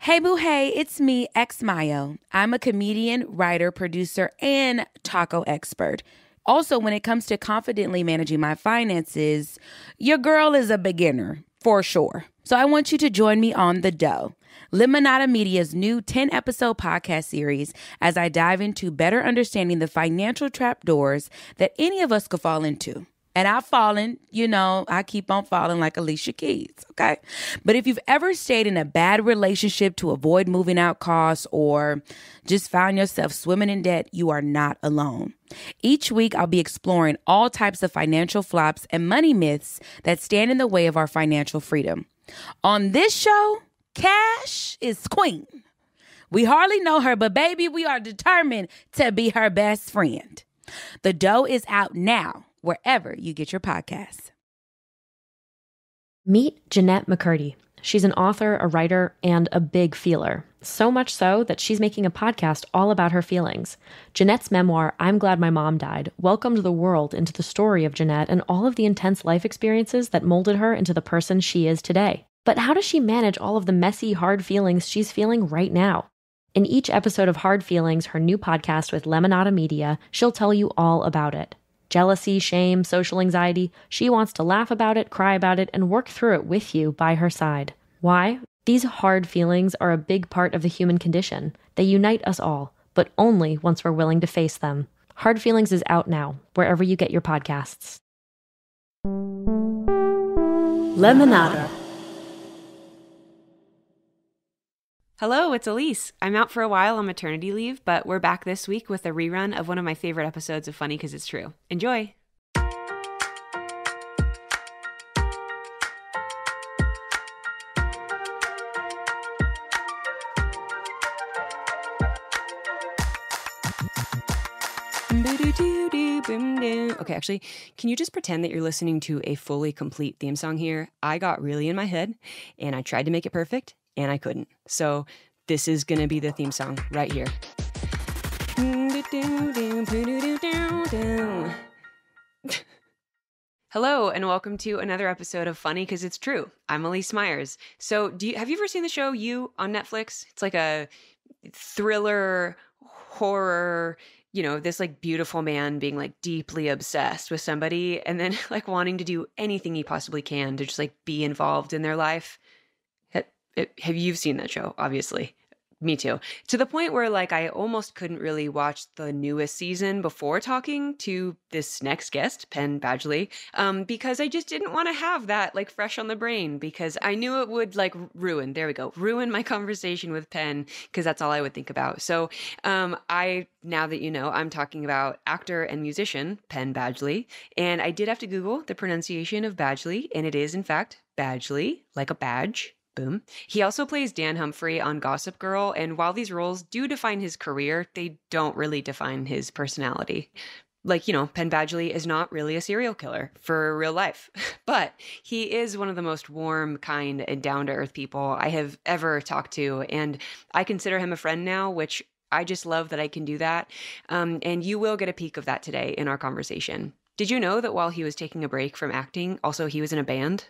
Hey boo hey, it's me, X Mayo. I'm a comedian, writer, producer, and taco expert. Also, when it comes to confidently managing my finances, your girl is a beginner, for sure. So I want you to join me on The Dough, Limonada Media's new 10-episode podcast series as I dive into better understanding the financial trapdoors that any of us could fall into. And I've fallen, I keep on falling like Alicia Keys, okay? But if you've ever stayed in a bad relationship to avoid moving out costs or just found yourself swimming in debt, you are not alone. Each week, I'll be exploring all types of financial flops and money myths that stand in the way of our financial freedom. On this show, cash is queen. We hardly know her, but baby, we are determined to be her best friend. The Dough is out now, wherever you get your podcasts. Meet Jeanette McCurdy. She's an author, a writer, and a big feeler. So much so that she's making a podcast all about her feelings. Jeanette's memoir, I'm Glad My Mom Died, welcomed the world into the story of Jeanette and all of the intense life experiences that molded her into the person she is today. But how does she manage all of the messy, hard feelings she's feeling right now? In each episode of Hard Feelings, her new podcast with Limonada Media, she'll tell you all about it. Jealousy, shame, social anxiety. She wants to laugh about it, cry about it, and work through it with you by her side. Why? These hard feelings are a big part of the human condition. They unite us all, but only once we're willing to face them. Hard Feelings is out now, wherever you get your podcasts. Limonada. Hello, it's Elyse. I'm out for a while on maternity leave, but we're back this week with a rerun of one of my favorite episodes of Funny 'Cause It's True. Enjoy! Okay, actually, can you just pretend that you're listening to a fully complete theme song here? I got really in my head, and I tried to make it perfect, and I couldn't. So this is going to be the theme song right here. Hello, and welcome to another episode of Funny 'Cause It's True. I'm Elyse Myers. So have you ever seen the show You on Netflix? It's like a thriller, horror, this like beautiful man being like deeply obsessed with somebody and then like wanting to do anything he possibly can to just like be involved in their life. Have you seen that show? Obviously. Me too. To the point where like I almost couldn't really watch the newest season before talking to this next guest, Penn Badgley, because I just didn't want to have that like fresh on the brain because I knew it would like ruin my conversation with Penn because that's all I would think about. So now that you know, I'm talking about actor and musician Penn Badgley, and I did have to Google the pronunciation of Badgley, and it is in fact Badgley, like a badge. Boom. He also plays Dan Humphrey on Gossip Girl, and while these roles do define his career, they don't really define his personality. Like, Penn Badgley is not really a serial killer for real life, but he is one of the most warm, kind, and down-to-earth people I have ever talked to, and I consider him a friend now, which I just love that I can do that, and you will get a peek of that today in our conversation. Did you know that while he was taking a break from acting, also he was in a band?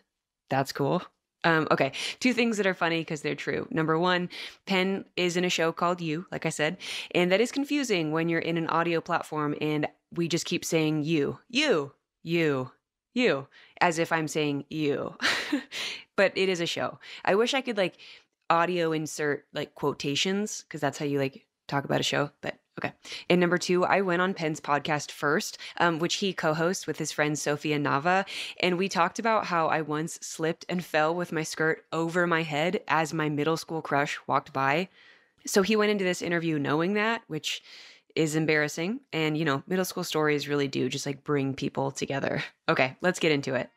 That's cool. Okay, two things that are funny because they're true. Number one, Penn is in a show called You, like I said, and that is confusing when you're in an audio platform and we just keep saying you, as if I'm saying you. But it is a show. I wish I could like audio insert like quotations because that's how you like talk about a show, but okay. And number two, I went on Penn's podcast first, which he co-hosts with his friend Sophia Nava. And we talked about how I once slipped and fell with my skirt over my head as my middle school crush walked by. So he went into this interview knowing that, which is embarrassing. And, middle school stories really do just like bring people together. Okay, let's get into it.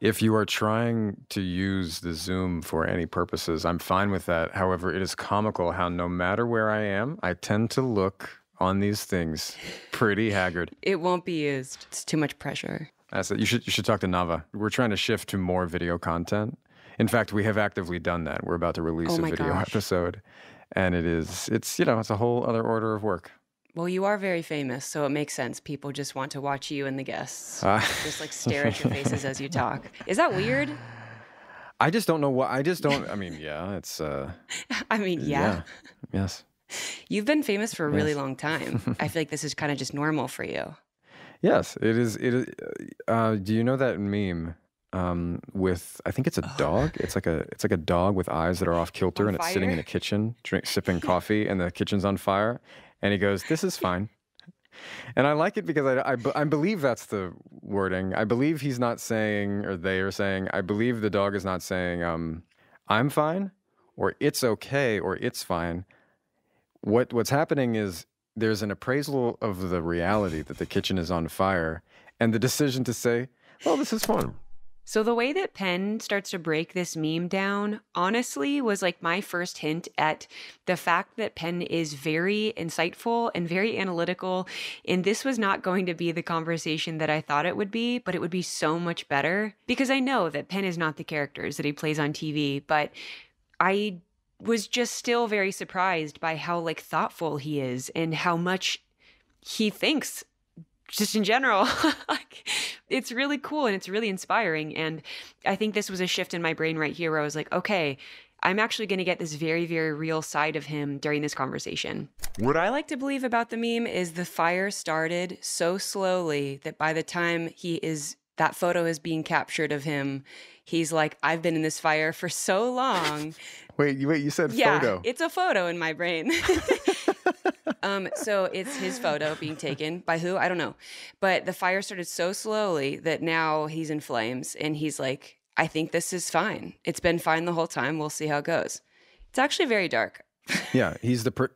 If you are trying to use the Zoom for any purposes, I'm fine with that. However, it is comical how no matter where I am, I tend to look on these things pretty haggard. It won't be used. It's too much pressure. You should talk to Nava. We're trying to shift to more video content. In fact, we have actively done that. We're about to release a video episode. And it's a whole other order of work. Well, you are very famous, so it makes sense. People just want to watch you and the guests. Just like stare at your faces as you talk. Is that weird? I just don't know what. I mean, yeah, it's. I mean, yeah. Yes. You've been famous for a really long time. I feel like this is kind of just normal for you. Yes, it is. It is. Do you know that meme with? I think it's a dog. It's like a dog with eyes that are off kilter, On and it's sitting in fire? a kitchen, sipping coffee, and the kitchen's on fire, and he goes, "This is fine." And I like it because I believe that's the wording. I believe he's not saying, or they are saying. I believe the dog is not saying, "I'm fine," or "It's okay," or "It's fine." What's happening is there's an appraisal of the reality that the kitchen is on fire, and the decision to say, "Well, this is fun." So the way that Penn starts to break this meme down, honestly, was like my first hint at the fact that Penn is very insightful and very analytical. And this was not going to be the conversation that I thought it would be, but it would be so much better because I know that Penn is not the characters that he plays on TV, but I was just still very surprised by how like thoughtful he is and how much he thinks just in general. Like, it's really cool and it's really inspiring. And I think this was a shift in my brain right here where I was like, okay, I'm actually going to get this very, very real side of him during this conversation. What I like to believe about the meme is the fire started so slowly that by the time that photo is being captured of him, he's like, I've been in this fire for so long. Wait, you said Yeah, photo. it's a photo in my brain. So it's his photo being taken by who? I don't know. But the fire started so slowly that now he's in flames and he's like, I think this is fine. It's been fine the whole time. We'll see how it goes. It's actually very dark. Yeah, he's the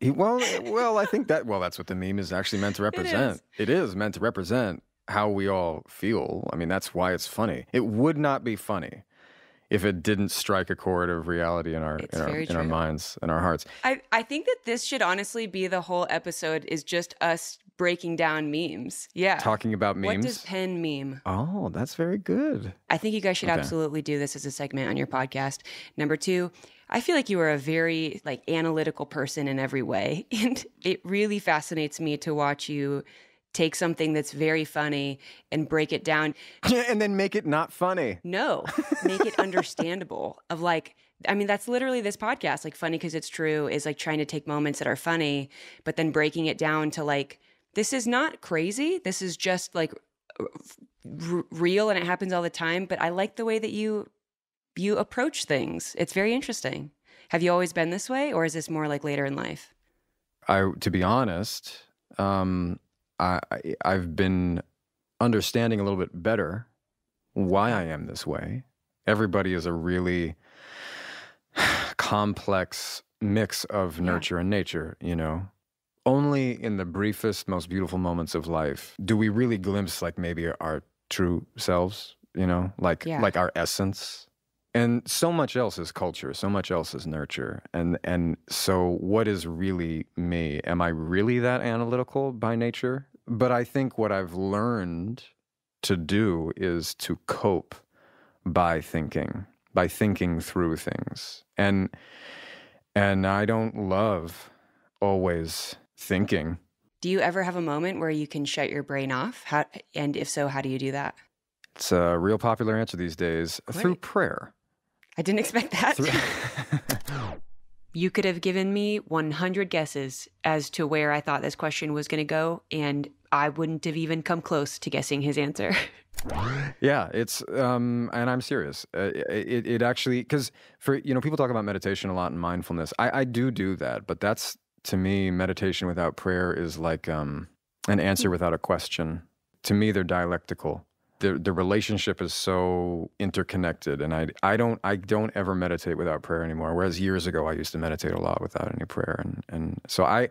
well, I think that's what the meme is actually meant to represent. It is meant to represent how we all feel. I mean, that's why it's funny. It would not be funny if it didn't strike a chord of reality in our minds and our hearts. I think that this should honestly be the whole episode is just us breaking down memes. Yeah. Talking about memes. What does Penn meme? Oh, that's very good. I think you guys should absolutely do this as a segment on your podcast. Number 2, I feel like you are a very like analytical person in every way. And it really fascinates me to watch you take something that's very funny and break it down. And then make it not funny. No, make it understandable of like, I mean, that's literally this podcast, like Funny Because It's True is like trying to take moments that are funny, but then breaking it down to like, this is not crazy. This is just like real and it happens all the time. But I like the way that you approach things. It's very interesting. Have you always been this way or is this more like later in life? To be honest, I've been understanding a little bit better why I am this way. Everybody is a really complex mix of nurture and nature, you know. Only in the briefest, most beautiful moments of life do we really glimpse like maybe our true selves, you know, like our essence. And so much else is culture, so much else is nurture. And so what is really me? Am I really that analytical by nature? But I think what I've learned to do is to cope by thinking through things. And I don't love always thinking. Do you ever have a moment where you can shut your brain off? And if so, how do you do that? It's a real popular answer these days. Great. Through prayer. I didn't expect that. You could have given me 100 guesses as to where I thought this question was going to go, and I wouldn't have even come close to guessing his answer. Yeah, it's and I'm serious. It actually, because for people talk about meditation a lot and mindfulness. I do that, but that's, to me, meditation without prayer is like an answer without a question. To me, they're dialectical. The relationship is so interconnected, and I don't ever meditate without prayer anymore. Whereas years ago, I used to meditate a lot without any prayer, and so I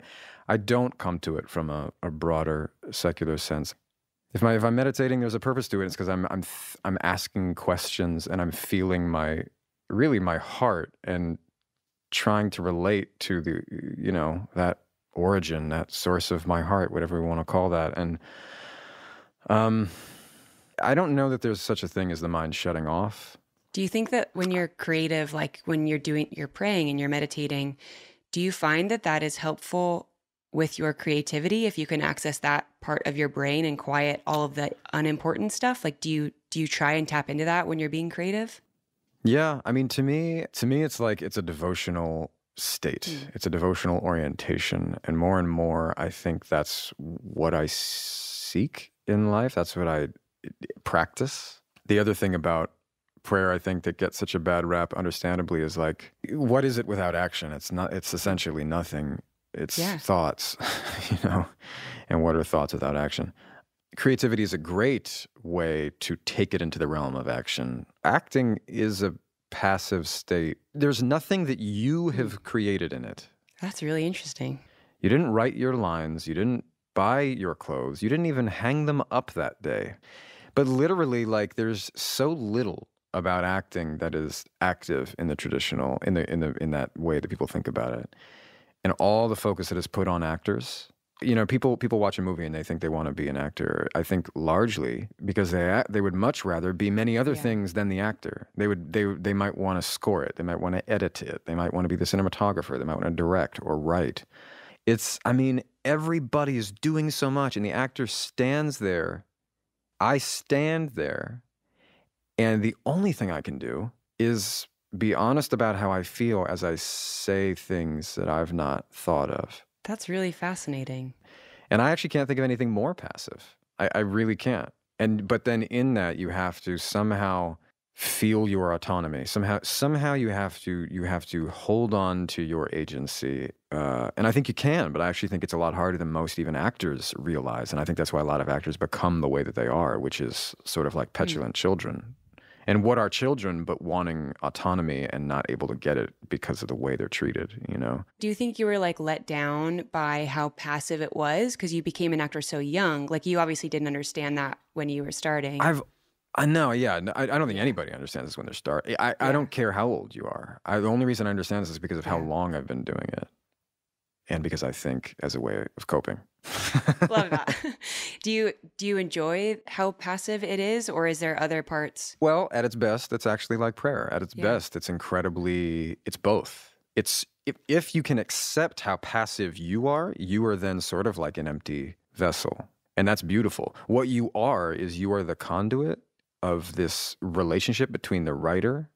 don't come to it from a broader secular sense. If I'm meditating, there's a purpose to it. It's because I'm asking questions and I'm feeling my heart and trying to relate to that origin, that source of my heart, whatever we want to call that, and I don't know that there's such a thing as the mind shutting off. Do you think that when you're creative, like when you're praying and you're meditating, do you find that is helpful with your creativity if you can access that part of your brain and quiet all of the unimportant stuff? Like, do you try and tap into that when you're being creative? Yeah, I mean, to me, it's like it's a devotional state. It's a devotional orientation, and more, I think that's what I seek in life. That's what I practice. The other thing about prayer, I think, that gets such a bad rap, understandably, is like, what is it without action? It's not. It's essentially nothing. It's thoughts, And what are thoughts without action? Creativity is a great way to take it into the realm of action. Acting is a passive state. There's nothing that you have created in it. That's really interesting. You didn't write your lines. You didn't buy your clothes. You didn't even hang them up that day. But literally, like, there's so little about acting that is active in the traditional, in that way that people think about it. And all the focus that is put on actors. People watch a movie and they think they want to be an actor. I think largely because they would much rather be many other things than the actor. They might want to score it. They might want to edit it. They might want to be the cinematographer. They might want to direct or write. Everybody is doing so much, and the actor stands there. I stand there, and the only thing I can do is be honest about how I feel as I say things that I've not thought of. That's really fascinating. And I actually can't think of anything more passive. I really can't. But then in that, you have to somehow feel your autonomy. Somehow you have to hold on to your agency. And I think you can, but I actually think it's a lot harder than most even actors realize. And I think that's why a lot of actors become the way that they are, which is sort of like petulant children. And what are children but wanting autonomy and not able to get it because of the way they're treated, Do you think you were like let down by how passive it was because you became an actor so young? Like you obviously didn't understand that when you were starting. I know, yeah. I don't think anybody understands this when they're starting. I don't care how old you are. The only reason I understand this is because of how long I've been doing it. And because I think as a way of coping. Love that. Do you enjoy how passive it is, or is there other parts? Well, at its best, it's actually like prayer. At its best, it's both. It's if you can accept how passive you are then sort of like an empty vessel. And that's beautiful. What you are the conduit of this relationship between the writer,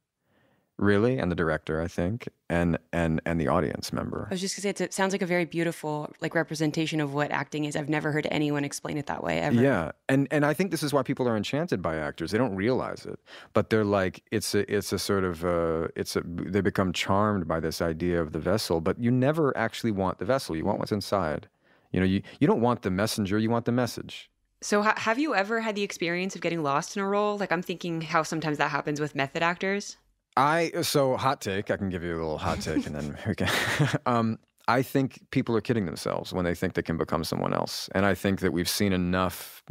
really, and the director, I think, and the audience member. I was just gonna say, it sounds like a very beautiful representation of what acting is. I've never heard anyone explain it that way ever. Yeah, and I think this is why people are enchanted by actors. They don't realize it, but they're like, they become charmed by this idea of the vessel. But you never actually want the vessel. You want what's inside. You don't want the messenger. You want the message. So have you ever had the experience of getting lost in a role? Like, I'm thinking how sometimes that happens with method actors. Hot take. I can give you a little hot take, and then we can. I think people are kidding themselves when they think they can become someone else, and I think that we've seen enough,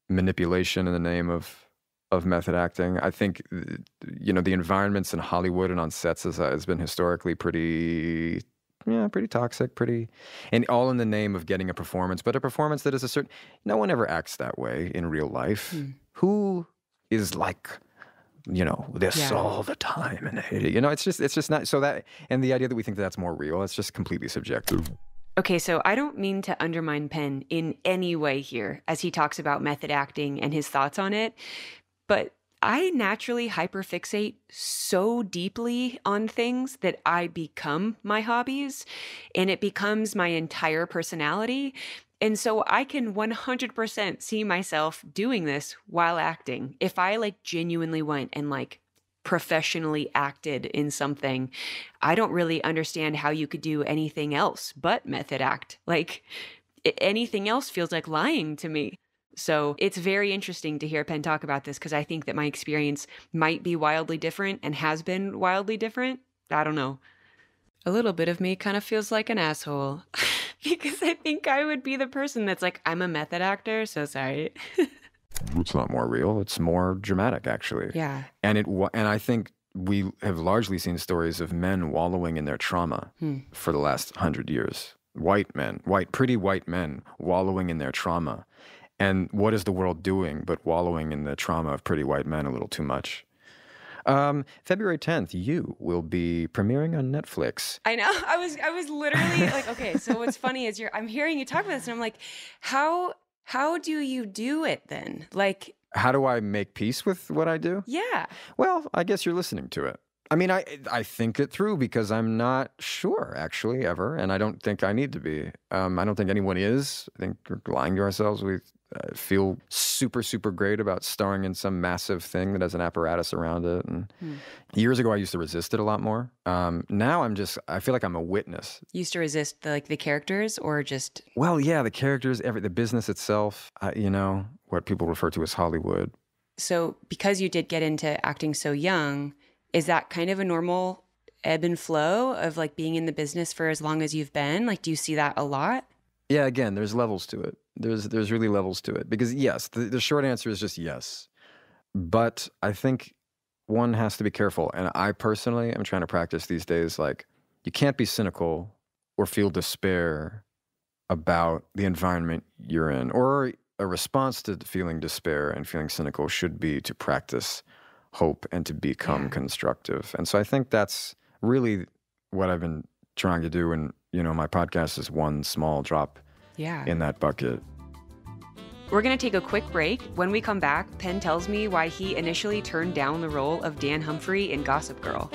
manipulation in the name of method acting. I think, the environments in Hollywood and on sets has been historically pretty toxic, and all in the name of getting a performance, but a performance that is no one ever acts that way in real life. Who is like, this all the time, and it's just not so that, and the idea that we think that's more real, it's just completely subjective. Okay, so I don't mean to undermine Penn in any way here as he talks about method acting and his thoughts on it, but I naturally hyperfixate so deeply on things that I become my hobbies, and it becomes my entire personality. And so I can 100% see myself doing this while acting. If I genuinely went and professionally acted in something, I don't really understand how you could do anything else but method act. Anything else feels like lying to me. So it's very interesting to hear Penn talk about this, because I think that my experience might be wildly different and has been wildly different. I don't know. A little bit of me kind of feels like an asshole because I think I would be the person that's like, I'm a method actor, so sorry. It's not more real. It's more dramatic, actually. Yeah. And I think we have largely seen stories of men wallowing in their trauma for the last 100 years. Pretty white men wallowing in their trauma. And what is the world doing but wallowing in the trauma of pretty white men a little too much? February 10th, You will be premiering on Netflix. I know. I was literally okay, so what's funny is I'm hearing you talk about this, and I'm like, how do you do it then? How do I make peace with what I do? Yeah. Well, I guess you're listening to it. I mean, I think it through because I'm not sure, actually, ever. And I don't think I need to be. I don't think anyone is. I think we're lying to ourselves. We feel super, super great about starring in some massive thing that has an apparatus around it. And years ago, I used to resist it a lot more. Now I feel like I'm a witness. You used to resist the characters or just... Well, yeah, the characters, the business itself, what people refer to as Hollywood. So because you did get into acting so young... Is that kind of a normal ebb and flow of being in the business for as long as you've been? Do you see that a lot? Yeah, again, there's levels to it. There's really levels to it. Because yes, the short answer is just yes. But I think one has to be careful. And I personally am trying to practice these days, you can't be cynical or feel despair about the environment you're in. Or a response to feeling despair and feeling cynical should be to practice hope and to become constructive. And so I think that's really what I've been trying to do. And, my podcast is one small drop in that bucket. We're going to take a quick break. When we come back, Penn tells me why he initially turned down the role of Dan Humphrey in Gossip Girl.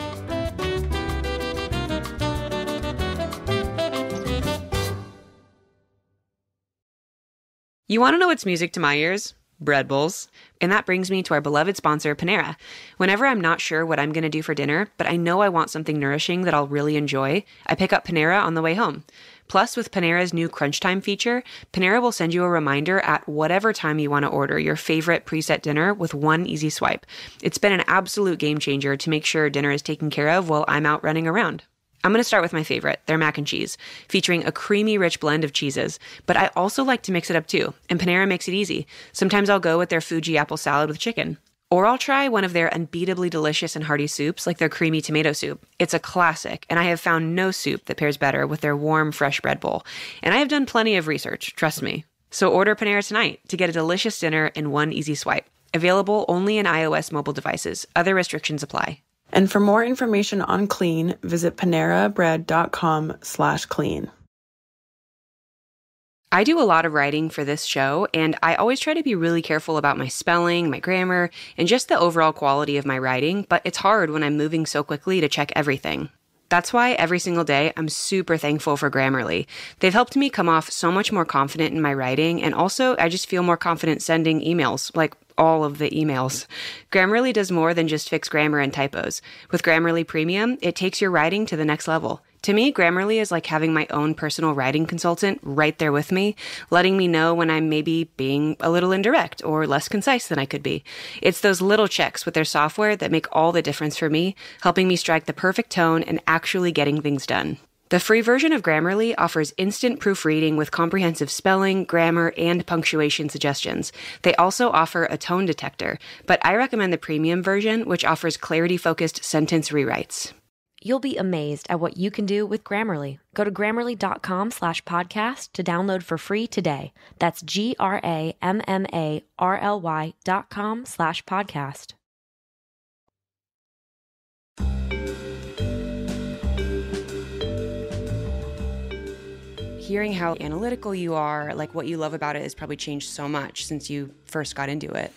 You want to know what's music to my ears? Bread bowls. And that brings me to our beloved sponsor, Panera. Whenever I'm not sure what I'm going to do for dinner, but I know I want something nourishing that I'll really enjoy, I pick up Panera on the way home. Plus, with Panera's new Crunch Time feature, Panera will send you a reminder at whatever time you want to order your favorite preset dinner with one easy swipe. It's been an absolute game changer to make sure dinner is taken care of while I'm out running around. I'm going to start with my favorite, their mac and cheese, featuring a creamy, rich blend of cheeses. But I also like to mix it up too, and Panera makes it easy. Sometimes I'll go with their Fuji apple salad with chicken. Or I'll try one of their unbeatably delicious and hearty soups, like their creamy tomato soup. It's a classic, and I have found no soup that pairs better with their warm, fresh bread bowl. And I have done plenty of research, trust me. So order Panera tonight to get a delicious dinner in one easy swipe. Available only in iOS mobile devices. Other restrictions apply. And for more information on clean, visit panerabread.com/clean. I do a lot of writing for this show, and I always try to be really careful about my spelling, my grammar, and just the overall quality of my writing, but it's hard when I'm moving so quickly to check everything. That's why every single day I'm super thankful for Grammarly. They've helped me come off so much more confident in my writing, and also I just feel more confident sending emails, all of the emails. Grammarly does more than just fix grammar and typos. With Grammarly Premium, it takes your writing to the next level. To me, Grammarly is like having my own personal writing consultant right there with me, letting me know when I'm maybe being a little indirect or less concise than I could be. It's those little checks with their software that make all the difference for me, helping me strike the perfect tone and actually getting things done. The free version of Grammarly offers instant proofreading with comprehensive spelling, grammar, and punctuation suggestions. They also offer a tone detector, but I recommend the premium version, which offers clarity-focused sentence rewrites. You'll be amazed at what you can do with Grammarly. Go to Grammarly.com/podcast to download for free today. That's GRAMMARLY.com/podcast. Hearing how analytical you are, what you love about it has probably changed so much since you first got into it.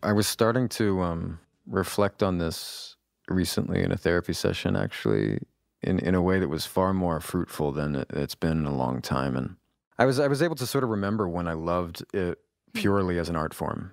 I was starting to reflect on this recently in a therapy session, actually, in a way that was far more fruitful than it's been in a long time. And I was able to sort of remember when I loved it purely as an art form,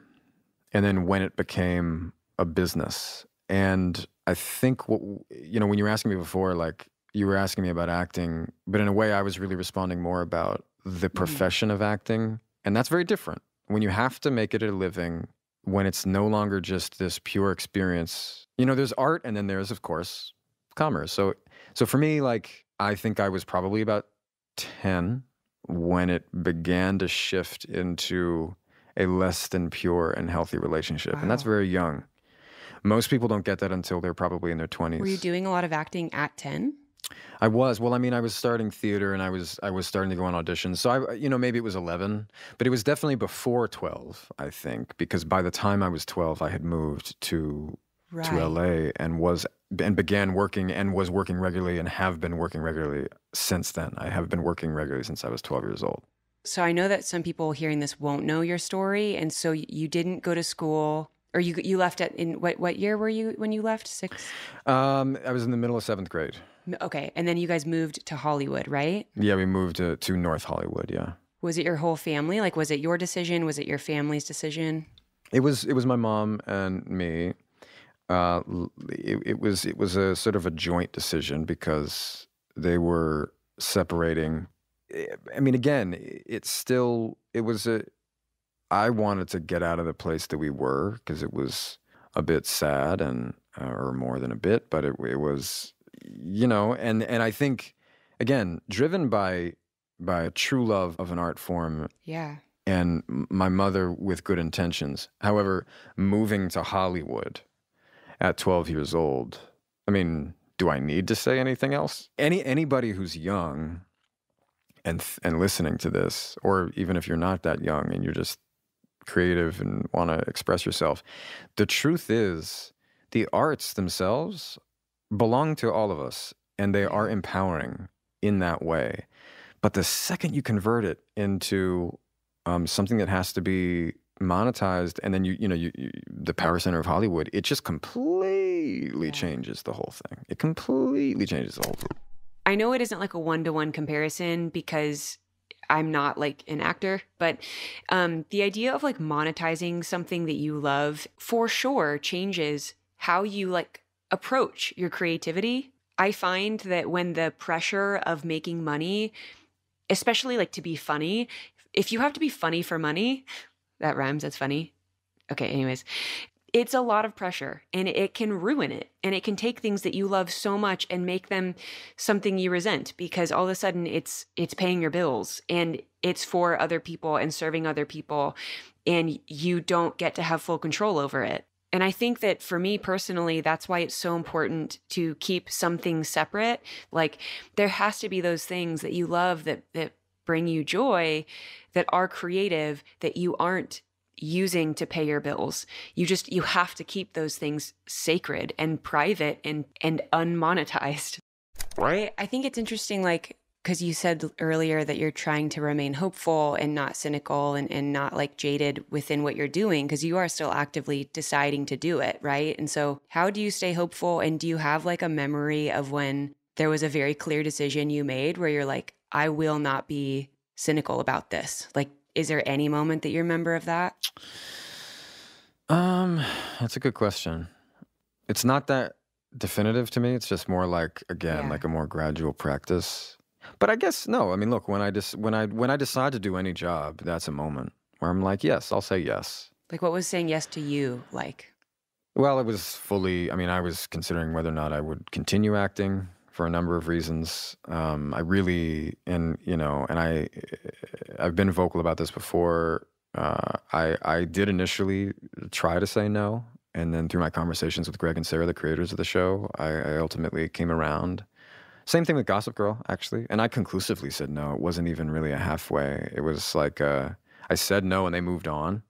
and then when it became a business. And I think, when you were asking me before, you were asking me about acting, but in a way I was really responding more about the profession of acting. And that's very different. When you have to make it a living, when it's no longer just this pure experience, there's art and then there's, of course, commerce. So for me, I think I was probably about 10 when it began to shift into a less than pure and healthy relationship. Wow. And that's very young. Most people don't get that until they're probably in their 20s. Were you doing a lot of acting at 10? I was. Well, I was starting theater and I was starting to go on auditions. So maybe it was 11, but it was definitely before 12, I think, because by the time I was 12, I had moved to LA and began working and was working regularly and have been working regularly since then. I have been working regularly since I was 12 years old. So I know that some people hearing this won't know your story. And so you didn't go to school, or you left in what year were you when you left? 6th? I was in the middle of 7th grade. Okay. And then you guys moved to Hollywood, right? Yeah, we moved to North Hollywood, yeah. Was it your whole family? Like, was it your decision? Was it your family's decision? It was my mom and me. It was a sort of a joint decision because they were separating. I mean, again, I wanted to get out of the place that we were because it was a bit sad or more than a bit, but it was, and I think, again, driven by a true love of an art form. Yeah. And my mother with good intentions. However, moving to Hollywood at 12 years old, I mean, do I need to say anything else? Anybody who's young and listening to this, or even if you're not that young and you're just creative and want to express yourself, the truth is the arts themselves belong to all of us, and they are empowering in that way. But the second you convert it into something that has to be monetized, and then you the power center of Hollywood, it just completely changes the whole thing. It completely changes the whole thing. I know it isn't like a one-to-one comparison because I'm not like an actor, but the idea of like monetizing something that you love for sure changes how you like approach your creativity. I find that when the pressure of making money, especially like to be funny, if you have to be funny for money, that rhymes, that's funny. Okay, anyways, it's a lot of pressure and it can ruin it. And it can take things that you love so much and make them something you resent, because all of a sudden it's paying your bills and it's for other people and serving other people, and you don't get to have full control over it. And I think that for me personally, that's why it's so important to keep some things separate. Like there has to be those things that you love that bring you joy, that are creative, that you aren't using to pay your bills. You have to keep those things sacred and private and unmonetized. Right? I think it's interesting, like, because you said earlier that you're trying to remain hopeful and not cynical and not like jaded within what you're doing, because you are still actively deciding to do it, right? And so how do you stay hopeful? And do you have like a memory of when there was a very clear decision you made where you're like, I will not be cynical about this? Like, is there any moment that you remember of that? That's a good question. It's not that definitive to me. It's just more like, again, like a more gradual practice. But I guess no. I mean, look, when I decide to do any job, that's a moment where I'm like, yes, I'll say yes. Like, what was saying yes to you like? Well, it was fully. I mean, I was considering whether or not I would continue acting for a number of reasons. I really, I've been vocal about this before. I did initially try to say no, and then through my conversations with Greg and Sarah, the creators of the show, I ultimately came around. Same thing with Gossip Girl, actually, and I conclusively said no. It wasn't even really a halfway. It was like I said no, and they moved on,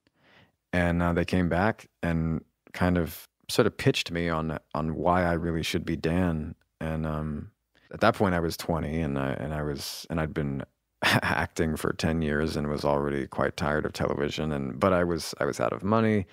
and they came back and kind of sort of pitched me on why I really should be Dan. And at that point, I was 20, and I'd been acting for 10 years and was already quite tired of television. But I was out of money,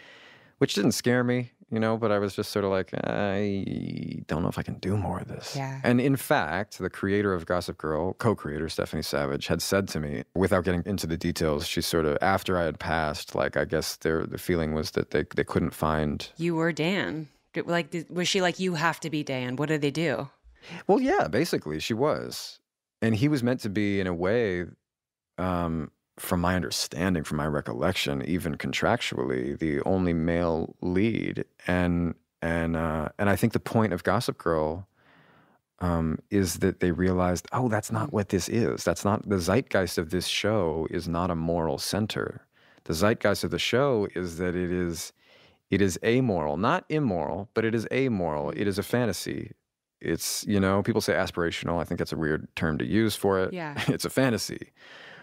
which didn't scare me, But I was just sort of like, I don't know if I can do more of this. Yeah. And in fact, the creator of Gossip Girl, co-creator Stephanie Savage, had said to me, without getting into the details, she sort of, after I had passed, like I guess the feeling was that they couldn't find. You were Dan. Like, was she like, you have to be Dan? What did they do? Well, yeah, basically she was. And he was meant to be, in a way, from my understanding, from my recollection, even contractually, the only male lead. And I think the point of Gossip Girl is that they realized, oh, that's not what this is. That's not the zeitgeist of this show. Is not a moral center. The zeitgeist of the show is that it is amoral, not immoral, but it is amoral. It is a fantasy. It's, people say aspirational. I think that's a weird term to use for it. Yeah. It's a fantasy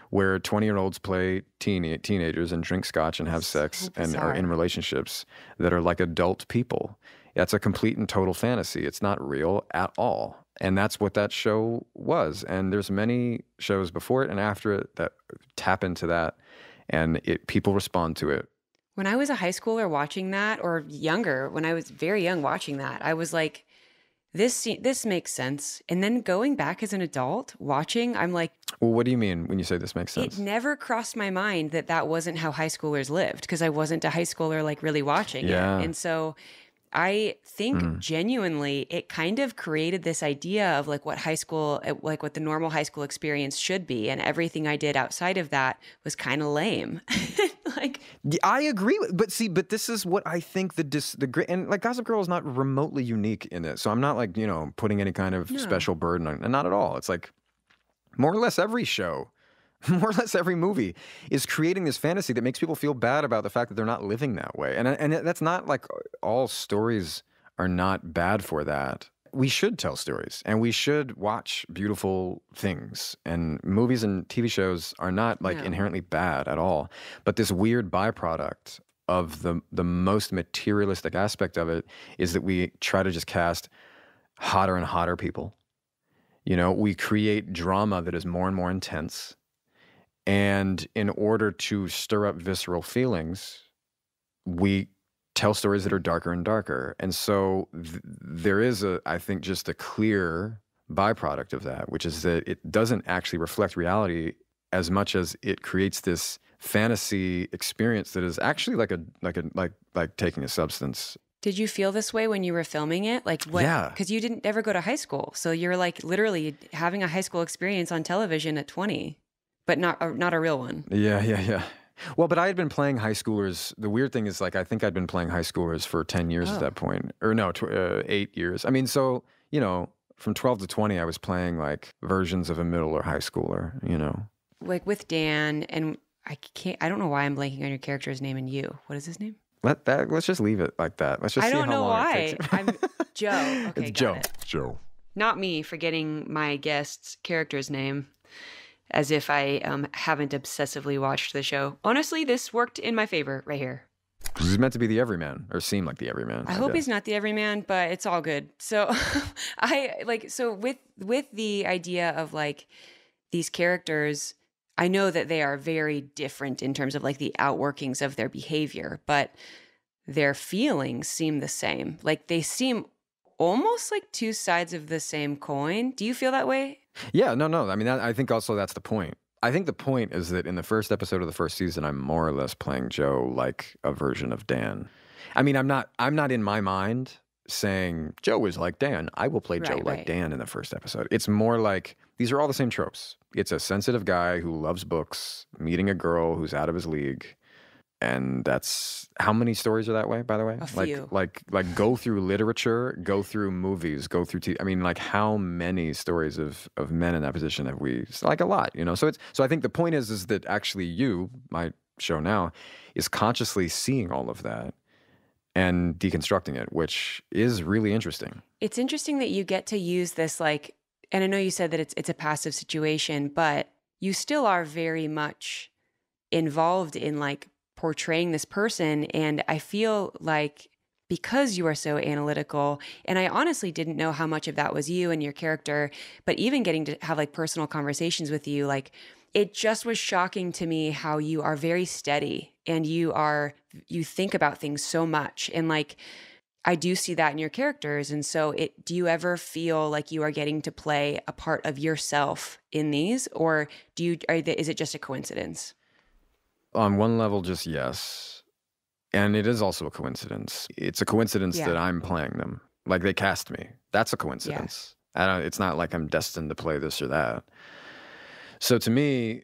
where 20-year-olds play teenagers and drink scotch and have sex and are in relationships that are like adult people. That's a complete and total fantasy. It's not real at all. And that's what that show was. And there's many shows before it and after it that tap into that, and people respond to it. When I was a high schooler watching that, or younger, when I was very young watching that, I was like, this makes sense. And then going back as an adult watching, I'm like, well, what do you mean when you say this makes sense? It never crossed my mind that wasn't how high schoolers lived, because I wasn't a high schooler like really watching it. And so I think genuinely it kind of created this idea of like what the normal high school experience should be. And everything I did outside of that was kind of lame. Like, I agree. But this is what I think the great, and like Gossip Girl is not remotely unique in it. So I'm not like, putting any kind of special burden on it. And not at all. It's like more or less every show, more or less every movie is creating this fantasy that makes people feel bad about the fact that they're not living that way. And that's not like all stories are not bad for that. We should tell stories and we should watch beautiful things, and movies and TV shows are not like inherently bad at all. But this weird byproduct of the most materialistic aspect of it is that we try to just cast hotter and hotter people. We create drama that is more and more intense. And in order to stir up visceral feelings, we tell stories that are darker and darker. And so there is I think, just a clear byproduct of that, which is that it doesn't actually reflect reality as much as it creates this fantasy experience that is actually like taking a substance. Did you feel this way when you were filming it? Like what? Yeah. Because you didn't ever go to high school. So you're like literally having a high school experience on television at 20. But not a real one. Yeah. Well, but I had been playing high schoolers. The weird thing is, like, I think I'd been playing high schoolers for 10 years at that point. Or no, 8 years. I mean, so, from 12 to 20, I was playing, like, versions of a middle or high schooler, Like with Dan, and I don't know why I'm blanking on your character's name and you. What is his name? Let's just leave it like that. Let's just see how long it why. takes. I'm Joe. Okay, it's Joe. It. Joe. Not me forgetting my guest's character's name. As if I haven't obsessively watched the show. Honestly, this worked in my favor right here. Because he's meant to be the everyman, or seem like the everyman. I hope he's not the everyman, but it's all good. So with the idea of like these characters, I know that they are very different in terms of like the outworkings of their behavior, but their feelings seem the same. Like they seem almost like two sides of the same coin. Do you feel that way? Yeah, no. I mean, I think also that's the point. I think the point is that in the first episode of the first season, I'm more or less playing Joe like a version of Dan. I mean, I'm not in my mind saying Joe is like Dan. I will play Joe like Dan in the first episode. It's more like these are all the same tropes. It's a sensitive guy who loves books, meeting a girl who's out of his league. And that's how many stories are that way, by the way? A few. Like go through literature, go through movies, go through TV. I mean, like how many stories of men in that position have we? It's like a lot, So I think the point is that actually you, my show now, is consciously seeing all of that and deconstructing it, which is really interesting. It's interesting that you get to use this and I know you said that it's a passive situation, but you still are very much involved in portraying this person. And I feel like because you are so analytical, and I honestly didn't know how much of that was you and your character, but even getting to have personal conversations with you, it just was shocking to me how you are very steady and you think about things so much. And I do see that in your characters. And so do you ever feel like you are getting to play a part of yourself in these, or is it just a coincidence? On one level, just yes. And it is also a coincidence. It's a coincidence that I'm playing them. Like they cast me. That's a coincidence. Yeah. It's not like I'm destined to play this or that. So to me,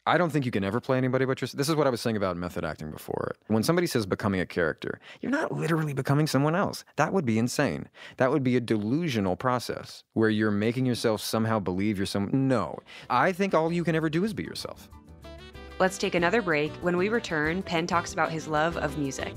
I don't think you can ever play anybody but yourself. This is what I was saying about method acting before. When somebody says becoming a character, you're not literally becoming someone else. That would be insane. That would be a delusional process where you're making yourself somehow believe you're someone. No. I think all you can ever do is be yourself. Let's take another break. When we return, Penn talks about his love of music.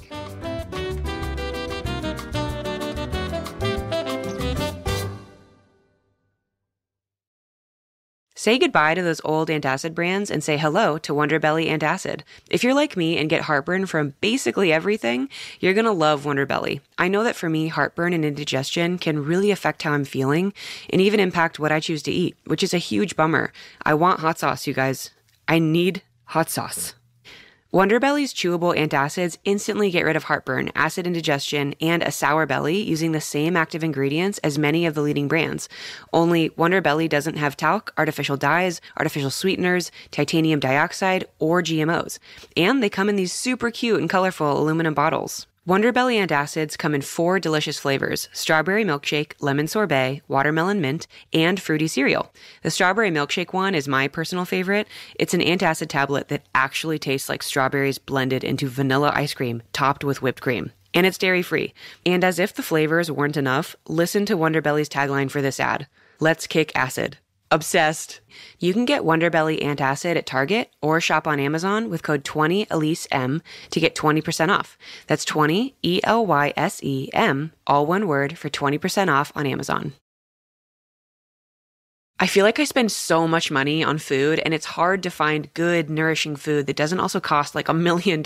Say goodbye to those old antacid brands and say hello to Wonder Belly Antacid. If you're like me and get heartburn from basically everything, you're going to love Wonder Belly. I know that for me, heartburn and indigestion can really affect how I'm feeling and even impact what I choose to eat, which is a huge bummer. I want hot sauce, you guys. I need hot sauce. Wonder Belly's chewable antacids instantly get rid of heartburn, acid indigestion, and a sour belly using the same active ingredients as many of the leading brands. Only Wonder Belly doesn't have talc, artificial dyes, artificial sweeteners, titanium dioxide, or GMOs. And they come in these super cute and colorful aluminum bottles. Wonder Belly antacids come in 4 delicious flavors: strawberry milkshake, lemon sorbet, watermelon mint, and fruity cereal. The strawberry milkshake one is my personal favorite. It's an antacid tablet that actually tastes like strawberries blended into vanilla ice cream topped with whipped cream. And it's dairy-free. And as if the flavors weren't enough, listen to Wonder Belly's tagline for this ad: "Let's kick acid." Obsessed. You can get Wonder Belly Antacid at Target or shop on Amazon with code 20ElyseM to get 20% off. That's 20 ELYSEM, all one word, for 20% off on Amazon. I feel like I spend so much money on food, and it's hard to find good, nourishing food that doesn't also cost like $1 million.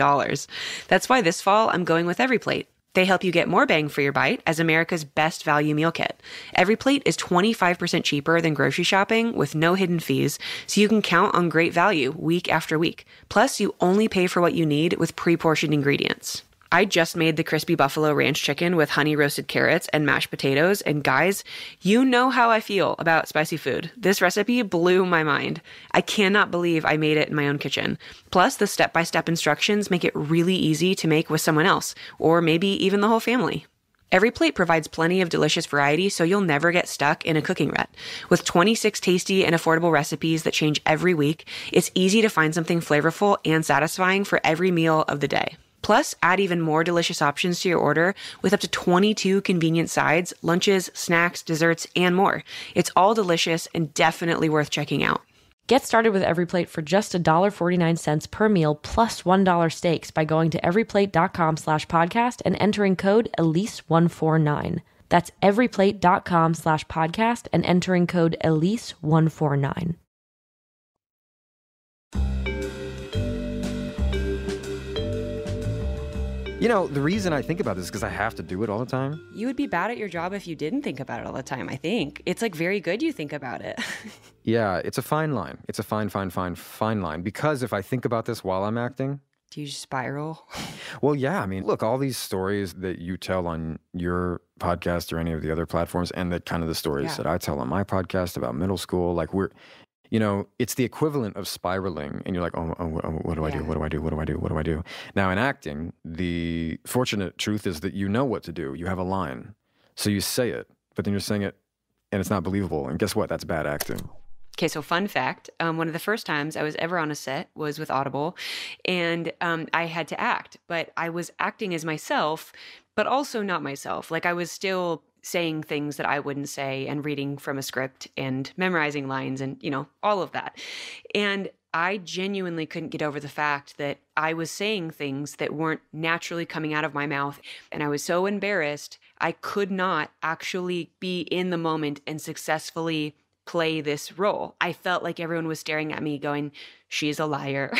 That's why this fall I'm going with EveryPlate. They help you get more bang for your bite as America's best value meal kit. EveryPlate is 25% cheaper than grocery shopping with no hidden fees, so you can count on great value week after week. Plus, you only pay for what you need with pre-portioned ingredients. I just made the crispy buffalo ranch chicken with honey roasted carrots and mashed potatoes, and guys, you know how I feel about spicy food. This recipe blew my mind. I cannot believe I made it in my own kitchen. Plus, the step-by-step instructions make it really easy to make with someone else, or maybe even the whole family. EveryPlate provides plenty of delicious variety, so you'll never get stuck in a cooking rut. With 26 tasty and affordable recipes that change every week, it's easy to find something flavorful and satisfying for every meal of the day. Plus, add even more delicious options to your order with up to 22 convenient sides, lunches, snacks, desserts, and more. It's all delicious and definitely worth checking out. Get started with EveryPlate for just $1.49 per meal plus $1 steaks by going to everyplate.com/podcast and entering code Elyse149. That's everyplate.com/podcast and entering code Elyse149. You know, the reason I think about this is because I have to do it all the time. You would be bad at your job if you didn't think about it all the time, I think. It's like very good you think about it. Yeah, it's a fine line. It's a fine line. Because if I think about this while I'm acting... Do you just spiral? Well, yeah. I mean, look, all these stories that you tell on your podcast or any of the other platforms, and that kind of the stories that I tell on my podcast about middle school, like you know, it's the equivalent of spiraling, and you're like, oh what do I do? What do I do? What do I do? What do I do? Now, in acting, the fortunate truth is that you know what to do. You have a line. So you say it, but then you're saying it, and it's not believable. And guess what? That's bad acting. Okay, so fun fact, one of the first times I was ever on a set was with Audible, and I had to act, but I was acting as myself, but also not myself. Like, I was still saying things that I wouldn't say and reading from a script and memorizing lines and, you know, all of that. And I genuinely couldn't get over the fact that I was saying things that weren't naturally coming out of my mouth. And I was so embarrassed, I could not actually be in the moment and successfully play this role. I felt like everyone was staring at me going, she's a liar.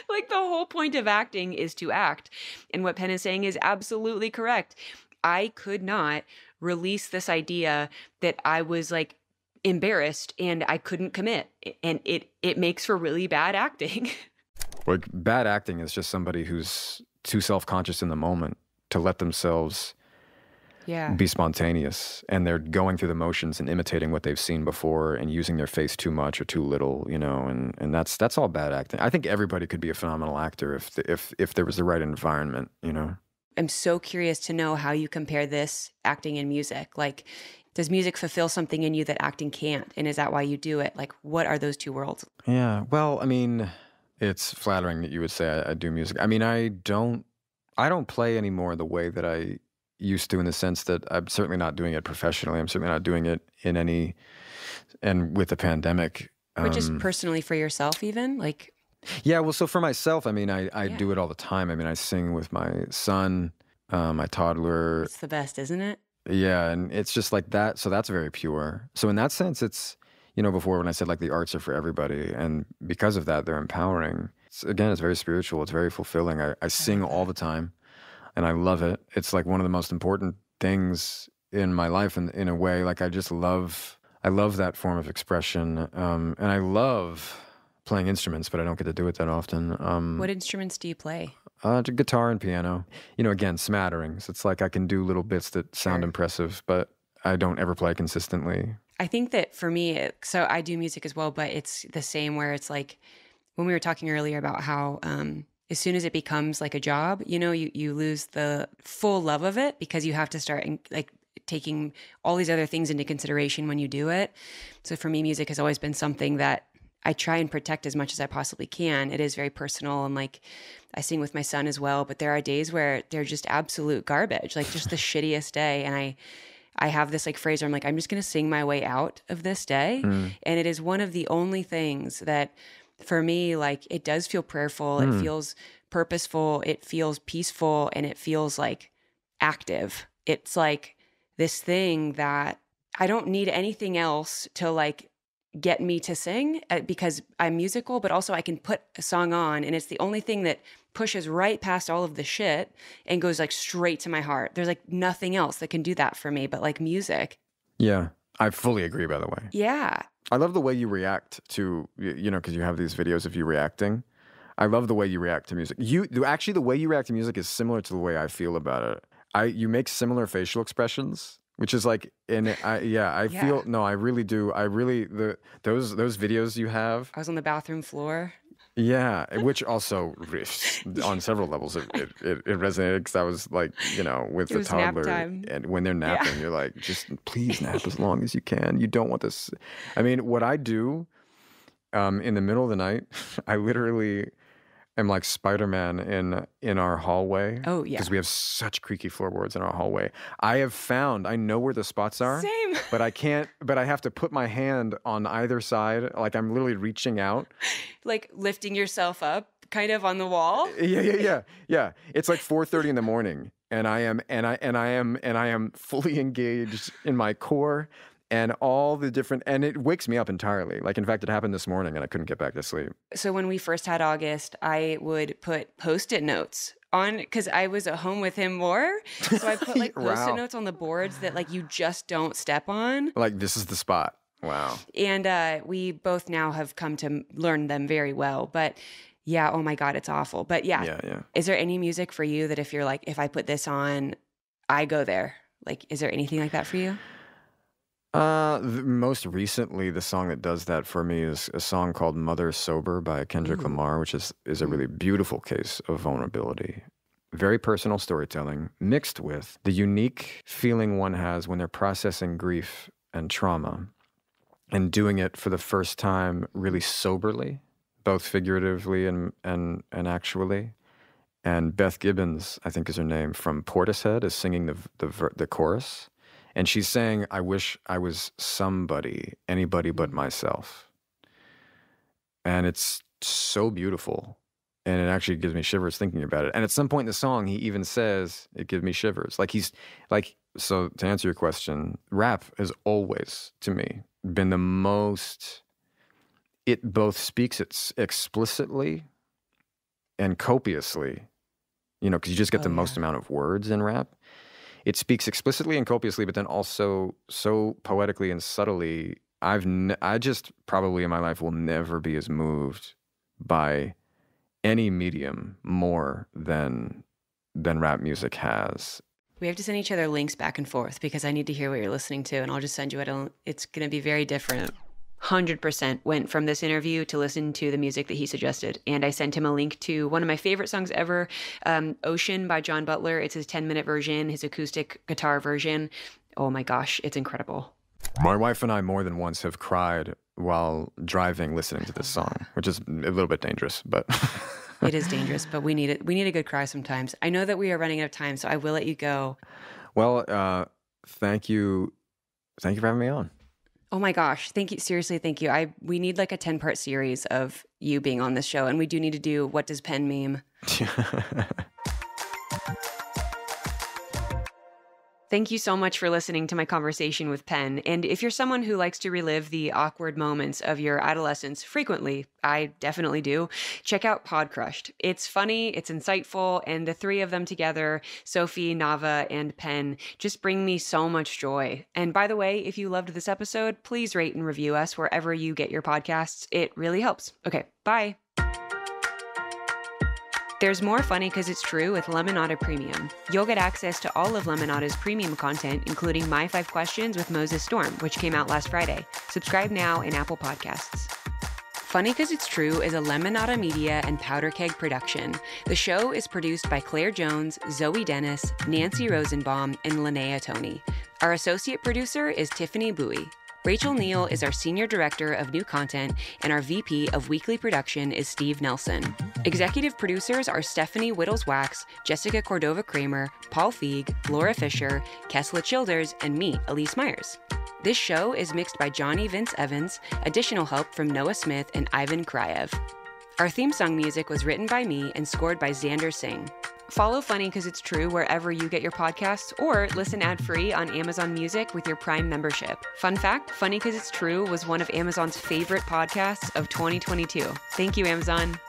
Like, the whole point of acting is to act. And what Penn is saying is absolutely correct. I could not release this idea that I was like embarrassed and I couldn't commit. And it makes for really bad acting. Like, bad acting is just somebody who's too self-conscious in the moment to let themselves be spontaneous. And they're going through the motions and imitating what they've seen before and using their face too much or too little, you know, and that's all bad acting. I think everybody could be a phenomenal actor if there was the right environment, you know. I'm so curious to know how you compare this acting and music. Like, does music fulfill something in you that acting can't? And is that why you do it? Like, what are those two worlds? Yeah, well, I mean, it's flattering that you would say I do music. I mean, I don't play anymore the way that I used to, in the sense that I'm certainly not doing it professionally. I'm certainly not doing it and with the pandemic. Or just personally for yourself even? Like... Yeah, well, so for myself, I mean, I do it all the time. I mean, I sing with my son, my toddler. It's the best, isn't it? Yeah, and it's just like that. So that's very pure. So in that sense, it's, before when I said like the arts are for everybody, and because of that, they're empowering. It's very spiritual. It's very fulfilling. I sing all the time, and I love it. It's like one of the most important things in my life, and in a way, like I love that form of expression, and I love playing instruments, but I don't get to do it that often. What instruments do you play? Guitar and piano. Again, smatterings. It's like I can do little bits that sound impressive, but I don't ever play consistently. I think that for me, so I do music as well, but it's the same where it's like when we were talking earlier about how as soon as it becomes like a job, you lose the full love of it because you have to start like taking all these other things into consideration when you do it. So for me, music has always been something that I try and protect as much as I possibly can. It is very personal, and like I sing with my son as well, but there are days where they're just absolute garbage, like just the shittiest day. And I have this like phrase where I'm like, I'm just going to sing my way out of this day. And it is one of the only things that for me, like it does feel prayerful. It feels purposeful. It feels peaceful, and it feels like active. It's like this thing that I don't need anything else to like get me to sing because I'm musical, but also I can put a song on and it's the only thing that pushes right past all of the shit and goes like straight to my heart. There's like nothing else that can do that for me, but like music. Yeah, I fully agree, by the way. Yeah. I love the way you react to, because you have these videos of you reacting. I love the way you react to music. Actually, the way you react to music is similar to the way I feel about it. You make similar facial expressions, which is like, feel, no, I really do. Those videos you have. I was on the bathroom floor. Yeah, which also, on several levels, it resonated because I was like, with the toddler. And when they're napping, you're like, just please nap as long as you can. You don't want this. I mean, what I do in the middle of the night, I literally am like Spider-Man in our hallway. Oh, yeah. Because we have such creaky floorboards in our hallway. I know where the spots are. Same. But I have to put my hand on either side. Like I'm literally reaching out. Like lifting yourself up kind of on the wall. Yeah. It's like 4:30 in the morning and I am fully engaged in my core. And all the different, and it wakes me up entirely. Like, in fact, it happened this morning and I couldn't get back to sleep. So when we first had August, I would put Post-it notes on, because I was at home with him more. So I put like Post-it notes on the boards that like you just don't step on. Like, this is the spot. Wow. And we both now have come to learn them very well. But yeah, oh my God, it's awful. But yeah. Is there any music for you that if you're like, if I put this on, I go there? Like, is there anything like that for you? Most recently, the song that does that for me is a song called Mother Sober by Kendrick Lamar, which is a really beautiful case of vulnerability. Very personal storytelling mixed with the unique feeling one has when they're processing grief and trauma and doing it for the first time really soberly, both figuratively and actually. And Beth Gibbons, I think is her name, from Portishead, is singing the chorus. And she's saying, I wish I was anybody but myself. And it's so beautiful. And it actually gives me shivers thinking about it. And at some point in the song, he even says, it gives me shivers. So to answer your question, rap has always, to me, been the most, it both speaks it explicitly and copiously, because you just get the most amount of words in rap. It speaks explicitly and copiously, but then also so poetically and subtly. I just probably in my life will never be as moved by any medium more than rap music has. We have to send each other links back and forth because I need to hear what you're listening to, and I'll just send you it. It's going to be very different. 100% went from this interview to listen to the music that he suggested. And I sent him a link to one of my favorite songs ever, Ocean by John Butler. It's his 10-minute version, his acoustic guitar version. Oh my gosh, it's incredible. My wife and I more than once have cried while driving listening to this song, which is a little bit dangerous, but... It is dangerous, but we need it. We need a good cry sometimes. I know that we are running out of time, so I will let you go. Well, thank you. Thank you for having me on. Oh my gosh. Thank you. Seriously, thank you. We need like a 10-part series of you being on this show. And we do need to do What Does Penn Meme? Thank you so much for listening to my conversation with Penn. And if you're someone who likes to relive the awkward moments of your adolescence frequently, I definitely do, check out Pod Crushed. It's funny, it's insightful, and the three of them together, Sophie, Nava, and Penn, just bring me so much joy. And by the way, if you loved this episode, please rate and review us wherever you get your podcasts. It really helps. Okay, bye. There's more Funny 'Cause It's True with Lemonada Premium. You'll get access to all of Lemonada's premium content, including My 5 Questions with Moses Storm, which came out last Friday. Subscribe now in Apple Podcasts. Funny 'Cause It's True is a Lemonada Media and Powder Keg production. The show is produced by Claire Jones, Zoe Dennis, Nancy Rosenbaum, and Linnea Tony. Our associate producer is Tiffany Bowie. Rachel Neal is our Senior Director of New Content, and our VP of Weekly Production is Steve Nelson. Executive producers are Stephanie Whittles-Wax, Jessica Cordova-Kramer, Paul Feig, Laura Fisher, Kesla Childers, and me, Elyse Myers. This show is mixed by Johnny Vince Evans, additional help from Noah Smith and Ivan Krayev. Our theme song music was written by me and scored by Xander Singh. Follow Funny 'Cause It's True wherever you get your podcasts, or listen ad-free on Amazon Music with your Prime membership. Fun fact, Funny 'Cause It's True was one of Amazon's favorite podcasts of 2022. Thank you, Amazon.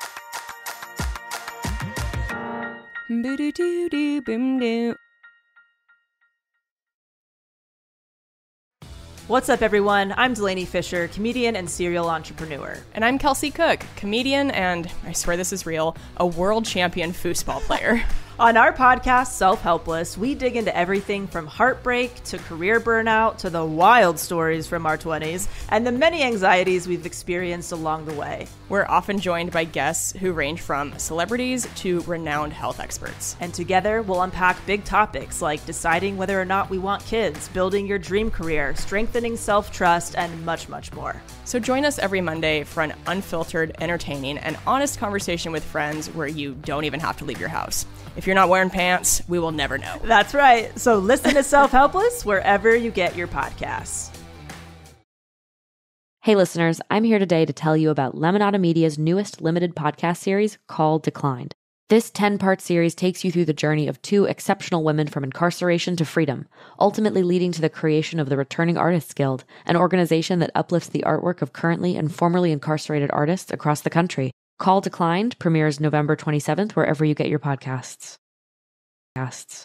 What's up, everyone? I'm Delaney Fisher, comedian and serial entrepreneur. And I'm Kelsey Cook, comedian and, I swear this is real, a world champion foosball player. On our podcast, Self-Helpless, we dig into everything from heartbreak to career burnout to the wild stories from our 20s and the many anxieties we've experienced along the way. We're often joined by guests who range from celebrities to renowned health experts. And together, we'll unpack big topics like deciding whether or not we want kids, building your dream career, strengthening self-trust, and much, much more. So join us every Monday for an unfiltered, entertaining, and honest conversation with friends where you don't even have to leave your house. If you're not wearing pants, we will never know. That's right. So listen to Self-Helpless wherever you get your podcasts. Hey listeners, I'm here today to tell you about Lemonada Media's newest limited podcast series called Declined. This 10-part series takes you through the journey of two exceptional women from incarceration to freedom, ultimately leading to the creation of the Returning Artists Guild, an organization that uplifts the artwork of currently and formerly incarcerated artists across the country. Call Declined premieres November 27th wherever you get your podcasts. Casts.